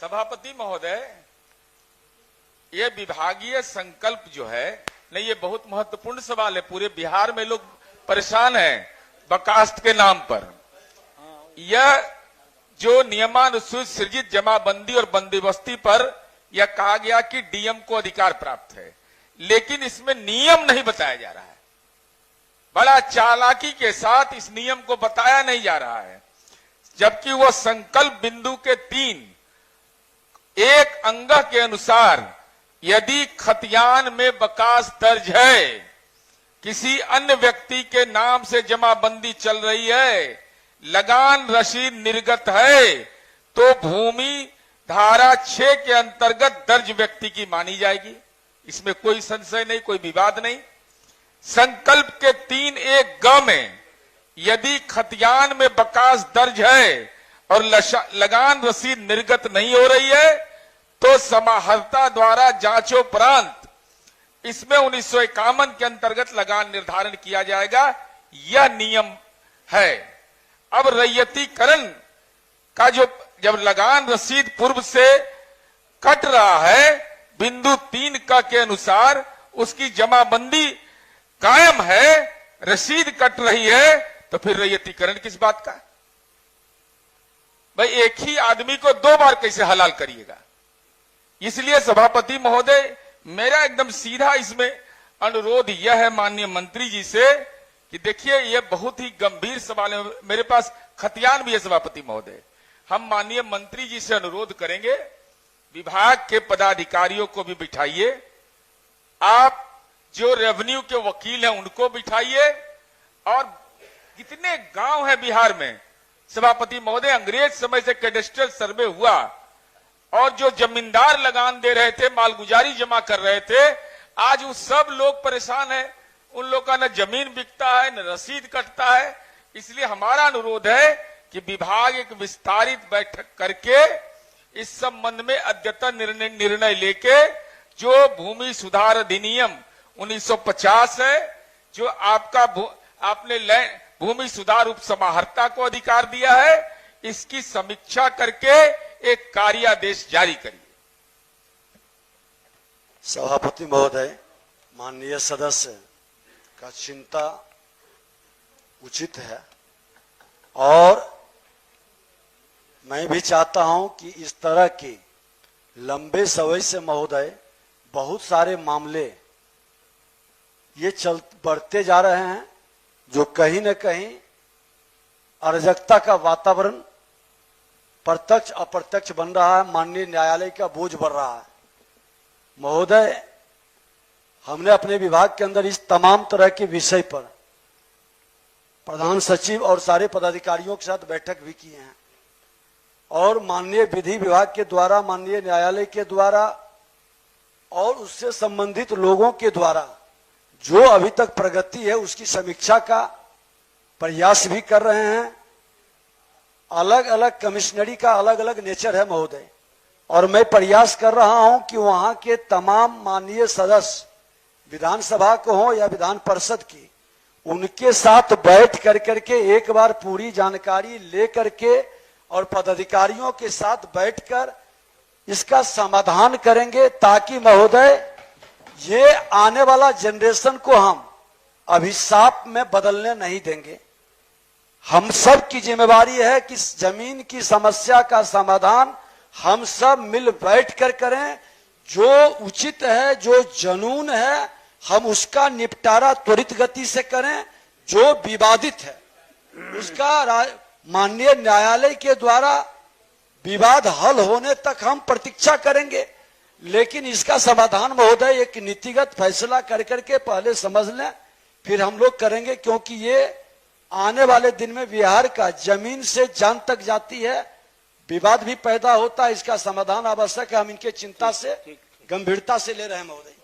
सभापति महोदय, ये विभागीय संकल्प जो है नहीं, ये बहुत महत्वपूर्ण सवाल है। पूरे बिहार में लोग परेशान हैं बकास्त के नाम पर। यह जो नियमानुसार सृजित जमाबंदी और बंदोबस्ती पर यह कहा गया कि डीएम को अधिकार प्राप्त है, लेकिन इसमें नियम नहीं बताया जा रहा है। बड़ा चालाकी के साथ इस नियम को बताया नहीं जा रहा है, जबकि वह संकल्प बिंदु के 3 एक अंग के अनुसार यदि खतियान में बकास दर्ज है, किसी अन्य व्यक्ति के नाम से जमाबंदी चल रही है, लगान रसीद निर्गत है, तो भूमि धारा 6 के अंतर्गत दर्ज व्यक्ति की मानी जाएगी। इसमें कोई संशय नहीं, कोई विवाद नहीं। संकल्प के 3(1) ग में यदि खतियान में बकास दर्ज है और लगान रसीद निर्गत नहीं हो रही है, तो समाहर्ता द्वारा जांचोपरांत इसमें 1951 के अंतर्गत लगान निर्धारण किया जाएगा। यह नियम है। अब रैयतीकरण का जब लगान रसीद पूर्व से कट रहा है, बिंदु 3 क के अनुसार उसकी जमाबंदी कायम है, रसीद कट रही है, तो फिर रैयतीकरण किस बात का? भाई एक ही आदमी को 2 बार कैसे हलाल करिएगा? इसलिए सभापति महोदय, मेरा एकदम सीधा इसमें अनुरोध यह है माननीय मंत्री जी से कि देखिए ये बहुत ही गंभीर सवाल है। मेरे पास खतियान भी है सभापति महोदय। हम माननीय मंत्री जी से अनुरोध करेंगे, विभाग के पदाधिकारियों को भी बिठाइए, आप जो रेवेन्यू के वकील हैं उनको बिठाइए, और कितने गांव है बिहार में सभापति महोदय, अंग्रेज समय से कैडेस्ट्रल सर्वे हुआ और जो जमींदार लगान दे रहे थे, मालगुजारी जमा कर रहे थे, आज वो सब लोग परेशान हैं। उन लोगों का न जमीन बिकता है, न रसीद कटता है। इसलिए हमारा अनुरोध है कि विभाग एक विस्तारित बैठक करके इस संबंध में अद्यतन निर्णय लेके, जो भूमि सुधार अधिनियम 1950 है, जो आपने भूमि सुधार उप समाहर्ता को अधिकार दिया है, इसकी समीक्षा करके एक कार्यादेश जारी करिए। सभापति महोदय, माननीय सदस्य का चिंता उचित है, और मैं भी चाहता हूं कि इस तरह के लंबे समय से महोदय बहुत सारे मामले ये बढ़ते जा रहे हैं, जो कहीं न कहीं अराजकता का वातावरण प्रत्यक्ष अप्रत्यक्ष बन रहा है। माननीय न्यायालय का बोझ बढ़ रहा है। महोदय, हमने अपने विभाग के अंदर इस तमाम तरह के विषय पर प्रधान सचिव और सारे पदाधिकारियों के साथ बैठक भी किए हैं, और माननीय विधि विभाग के द्वारा, माननीय न्यायालय के द्वारा और उससे संबंधित लोगों के द्वारा जो अभी तक प्रगति है उसकी समीक्षा का प्रयास भी कर रहे हैं। अलग अलग कमिश्नरी का अलग अलग नेचर है महोदय, और मैं प्रयास कर रहा हूं कि वहां के तमाम माननीय सदस्य, विधानसभा को हो या विधान परिषद की, उनके साथ बैठ करके एक बार पूरी जानकारी ले करके और पदाधिकारियों के साथ बैठकर इसका समाधान करेंगे, ताकि महोदय ये आने वाला जनरेशन को हम अभिशाप में बदलने नहीं देंगे। हम सब की जिम्मेवारी है कि जमीन की समस्या का समाधान हम सब मिल बैठ कर करें। जो उचित है, जो जनून है, हम उसका निपटारा त्वरित गति से करें। जो विवादित है उसका माननीय न्यायालय के द्वारा विवाद हल होने तक हम प्रतीक्षा करेंगे, लेकिन इसका समाधान महोदय एक नीतिगत फैसला कर करके पहले समझ लें, फिर हम लोग करेंगे। क्योंकि ये आने वाले दिन में बिहार का जमीन से जान तक जाती है, विवाद भी पैदा होता है। इसका समाधान आवश्यक है। हम इनके चिंता से, गंभीरता से ले रहे हैं महोदय।